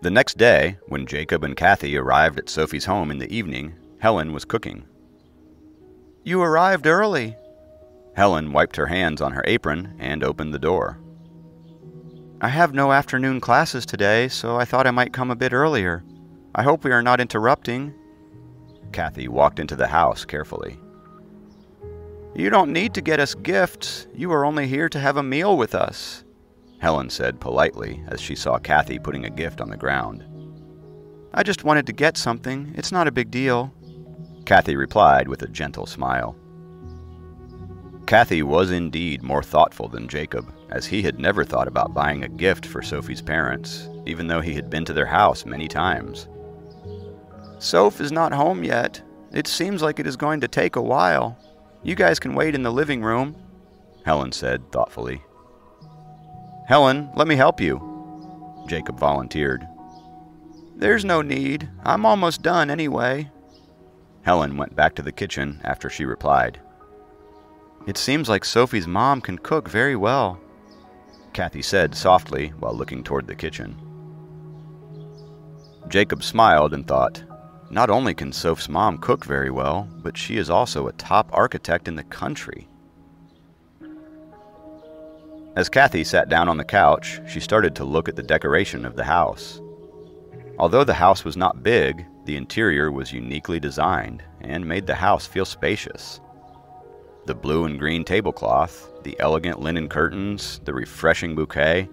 The next day, when Jacob and Kathy arrived at Sophie's home in the evening, Helen was cooking. "You arrived early." Helen wiped her hands on her apron and opened the door. "I have no afternoon classes today, so I thought I might come a bit earlier. I hope we are not interrupting." Kathy walked into the house carefully. "You don't need to get us gifts. You are only here to have a meal with us," Helen said politely as she saw Kathy putting a gift on the ground. "I just wanted to get something. It's not a big deal," Kathy replied with a gentle smile. Kathy was indeed more thoughtful than Jacob, as he had never thought about buying a gift for Sophie's parents, even though he had been to their house many times. "Soph is not home yet. It seems like it is going to take a while. You guys can wait in the living room," Helen said thoughtfully. "Helen, let me help you," Jacob volunteered. "There's no need. I'm almost done anyway." Helen went back to the kitchen after she replied. "It seems like Sophie's mom can cook very well," Kathy said softly while looking toward the kitchen. Jacob smiled and thought, not only can Soph's mom cook very well, but she is also a top architect in the country. As Kathy sat down on the couch, she started to look at the decoration of the house. Although the house was not big, the interior was uniquely designed and made the house feel spacious. The blue and green tablecloth, the elegant linen curtains, the refreshing bouquet,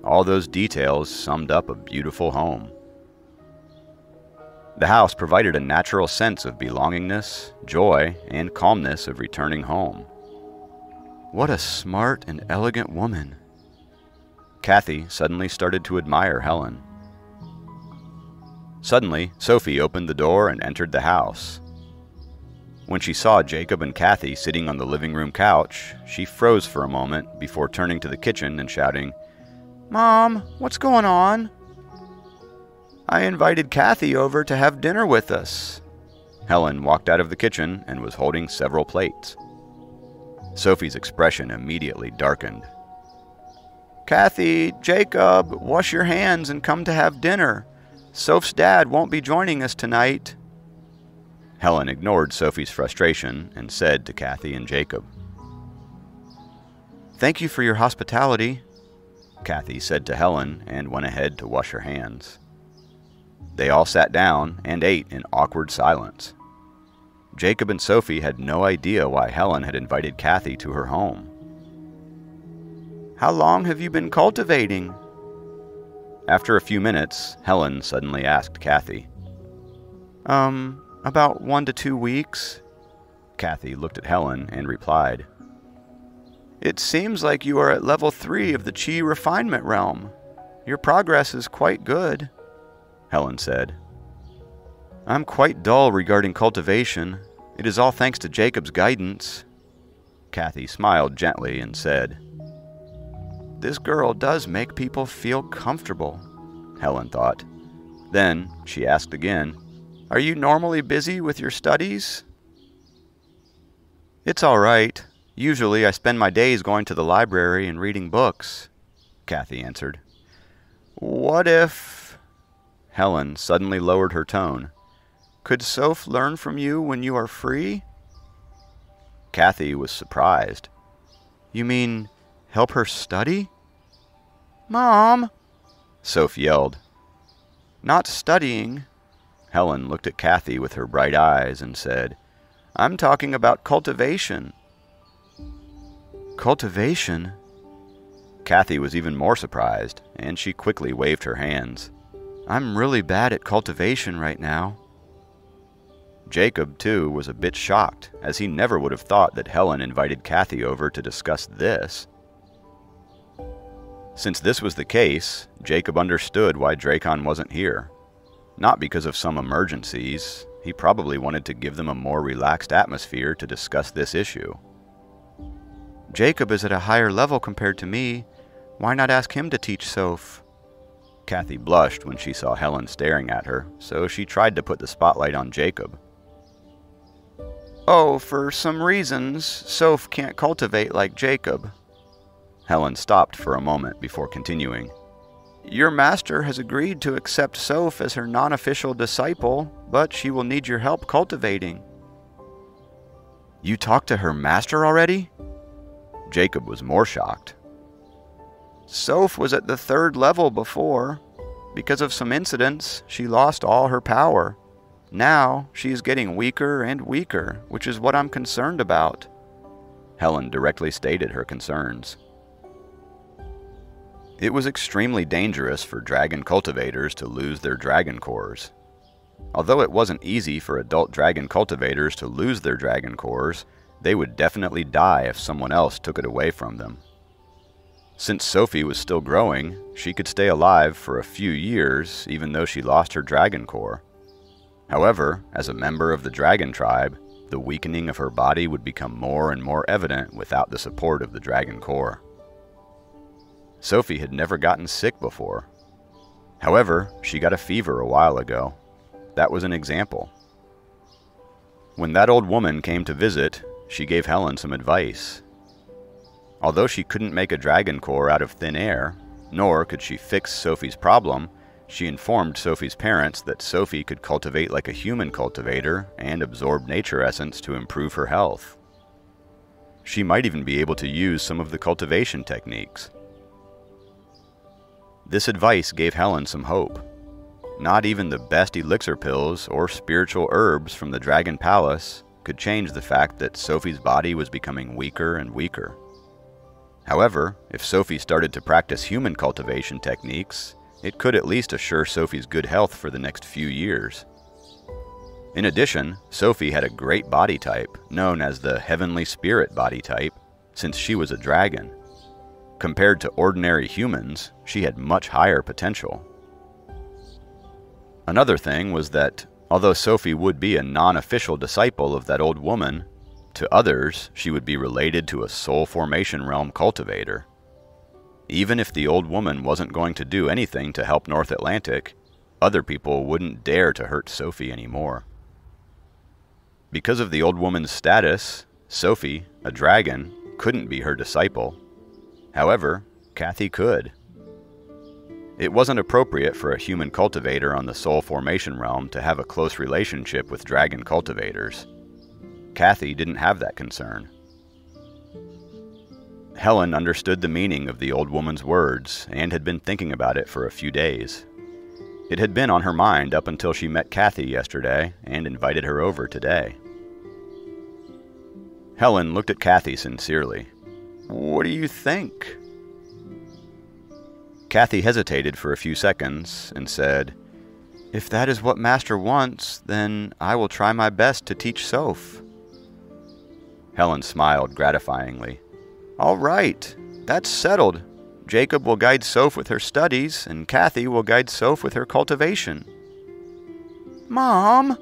all those details summed up a beautiful home. The house provided a natural sense of belongingness, joy, and calmness of returning home. "What a smart and elegant woman." Kathy suddenly started to admire Helen. Suddenly, Sophie opened the door and entered the house. When she saw Jacob and Kathy sitting on the living room couch, she froze for a moment before turning to the kitchen and shouting, "Mom, what's going on?" "I invited Kathy over to have dinner with us." Helen walked out of the kitchen and was holding several plates. Sophie's expression immediately darkened. "Kathy, Jacob, wash your hands and come to have dinner. Soph's dad won't be joining us tonight." Helen ignored Sophie's frustration and said to Kathy and Jacob, "Thank you for your hospitality," Kathy said to Helen and went ahead to wash her hands. They all sat down and ate in awkward silence. Jacob and Sophie had no idea why Helen had invited Kathy to her home. "How long have you been cultivating?" After a few minutes, Helen suddenly asked Kathy. About 1 to 2 weeks." Kathy looked at Helen and replied, "It seems like you are at level 3 of the Qi refinement realm. Your progress is quite good," Helen said. "I'm quite dull regarding cultivation. It is all thanks to Jacob's guidance." Kathy smiled gently and said, "This girl does make people feel comfortable," Helen thought. Then she asked again, "Are you normally busy with your studies?" "It's all right. Usually I spend my days going to the library and reading books," Kathy answered. "What if—" Helen suddenly lowered her tone. "Could Soph learn from you when you are free?" Kathy was surprised. "You mean help her study?" "Mom!" Soph yelled. "Not studying." Helen looked at Kathy with her bright eyes and said, "I'm talking about cultivation." "Cultivation?" Kathy was even more surprised, and she quickly waved her hands. "I'm really bad at cultivation right now." Jacob, too, was a bit shocked, as he never would have thought that Helen invited Kathy over to discuss this. Since this was the case, Jacob understood why Dracon wasn't here. Not because of some emergencies, he probably wanted to give them a more relaxed atmosphere to discuss this issue. "Jacob is at a higher level compared to me. Why not ask him to teach Soph?" Kathy blushed when she saw Helen staring at her, so she tried to put the spotlight on Jacob. "Oh, for some reasons, Soph can't cultivate like Jacob." Helen stopped for a moment before continuing. Your master has agreed to accept Soph as her non-official disciple, but she will need your help cultivating. You talked to her master already? Jacob was more shocked. Soph was at the 3rd level before. Because of some incidents, she lost all her power. Now, she is getting weaker and weaker, which is what I'm concerned about. Helen directly stated her concerns. It was extremely dangerous for dragon cultivators to lose their dragon cores. Although it wasn't easy for adult dragon cultivators to lose their dragon cores, they would definitely die if someone else took it away from them. Since Sophie was still growing, she could stay alive for a few years even though she lost her dragon core. However, as a member of the dragon tribe, the weakening of her body would become more and more evident without the support of the dragon core. Sophie had never gotten sick before. However, she got a fever a while ago. That was an example. When that old woman came to visit, she gave Helen some advice. Although she couldn't make a dragon core out of thin air, nor could she fix Sophie's problem, she informed Sophie's parents that Sophie could cultivate like a human cultivator and absorb nature essence to improve her health. She might even be able to use some of the cultivation techniques. This advice gave Helen some hope. Not even the best elixir pills or spiritual herbs from the Dragon Palace could change the fact that Sophie's body was becoming weaker and weaker. However, if Sophie started to practice human cultivation techniques, it could at least assure Sophie's good health for the next few years. In addition, Sophie had a great body type, known as the Heavenly Spirit body type, since she was a dragon. Compared to ordinary humans, she had much higher potential. Another thing was that, although Sophie would be a non-official disciple of that old woman, to others she would be related to a soul formation realm cultivator. Even if the old woman wasn't going to do anything to help North Atlantic, other people wouldn't dare to hurt Sophie anymore. Because of the old woman's status, Sophie, a dragon, couldn't be her disciple. However, Kathy could. It wasn't appropriate for a human cultivator on the soul formation realm to have a close relationship with dragon cultivators. Kathy didn't have that concern. Helen understood the meaning of the old woman's words and had been thinking about it for a few days. It had been on her mind up until she met Kathy yesterday and invited her over today. Helen looked at Kathy sincerely. What do you think? Kathy hesitated for a few seconds and said, If that is what Master wants, then I will try my best to teach Soph. Helen smiled gratifyingly. All right, that's settled. Jacob will guide Soph with her studies, and Kathy will guide Soph with her cultivation. Mom!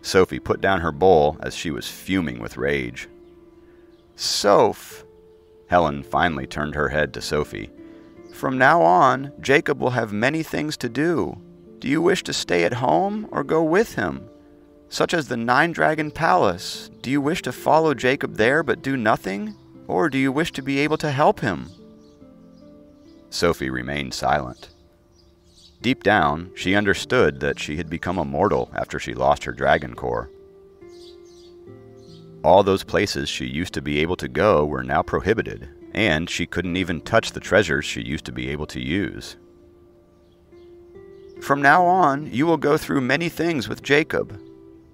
Sophie put down her bowl as she was fuming with rage. Soph! Helen finally turned her head to Sophie. From now on, Jacob will have many things to do. Do you wish to stay at home or go with him? Such as the Nine-Dragon Palace. Do you wish to follow Jacob there but do nothing? Or do you wish to be able to help him? Sophie remained silent. Deep down, she understood that she had become a mortal after she lost her dragon core. All those places she used to be able to go were now prohibited, and she couldn't even touch the treasures she used to be able to use. From now on, you will go through many things with Jacob.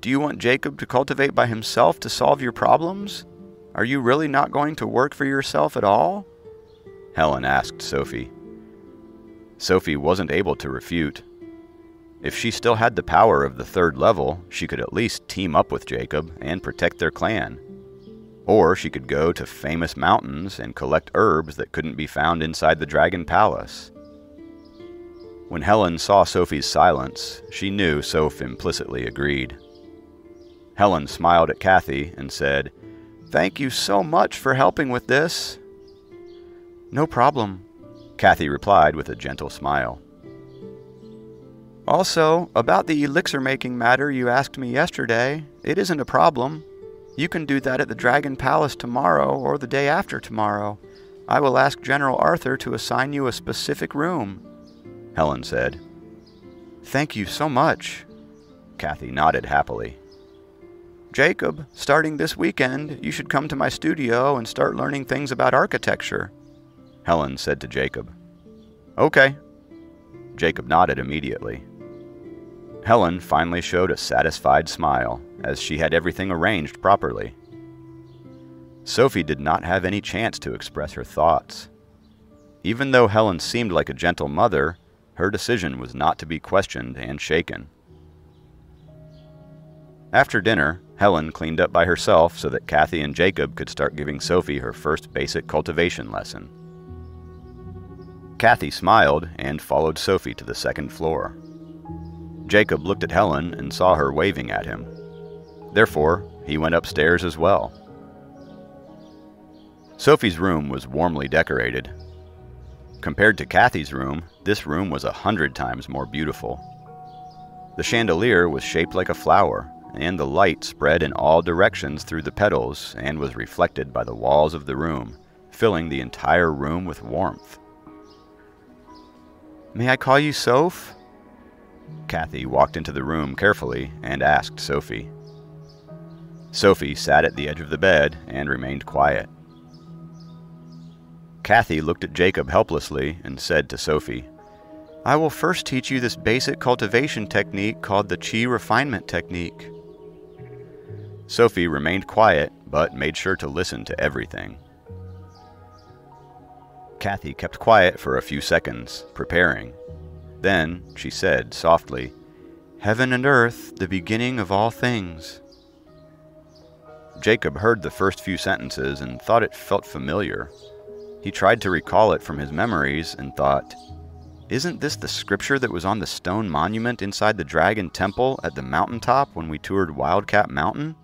Do you want Jacob to cultivate by himself to solve your problems? Are you really not going to work for yourself at all? Helen asked Sophie. Sophie wasn't able to refute. If she still had the power of the 3rd level, she could at least team up with Jacob and protect their clan. Or she could go to famous mountains and collect herbs that couldn't be found inside the Dragon Palace. When Helen saw Sophie's silence, she knew Soph implicitly agreed. Helen smiled at Kathy and said, Thank you so much for helping with this. No problem, Kathy replied with a gentle smile. Also, about the elixir-making matter you asked me yesterday, it isn't a problem. You can do that at the Dragon Palace tomorrow or the day after tomorrow. I will ask General Arthur to assign you a specific room. Helen said. "Thank you so much." Kathy nodded happily. "Jacob, starting this weekend, you should come to my studio and start learning things about architecture," Helen said to Jacob. "Okay." Jacob nodded immediately. Helen finally showed a satisfied smile, as she had everything arranged properly. Sophie did not have any chance to express her thoughts. Even though Helen seemed like a gentle mother, her decision was not to be questioned and shaken. After dinner, Helen cleaned up by herself so that Kathy and Jacob could start giving Sophie her first basic cultivation lesson. Kathy smiled and followed Sophie to the second floor. Jacob looked at Helen and saw her waving at him. Therefore, he went upstairs as well. Sophie's room was warmly decorated. Compared to Kathy's room, this room was 100 times more beautiful. The chandelier was shaped like a flower, and the light spread in all directions through the petals and was reflected by the walls of the room, filling the entire room with warmth. "May I call you Soph?" Kathy walked into the room carefully and asked Sophie. Sophie sat at the edge of the bed and remained quiet. Kathy looked at Jacob helplessly and said to Sophie, "I will first teach you this basic cultivation technique called the Qi refinement technique." Sophie remained quiet, but made sure to listen to everything. Kathy kept quiet for a few seconds, preparing. Then she said softly, "Heaven and earth, the beginning of all things." Jacob heard the first few sentences and thought it felt familiar. He tried to recall it from his memories and thought, "Isn't this the scripture that was on the stone monument inside the Dragon Temple at the mountaintop when we toured Wildcat Mountain?"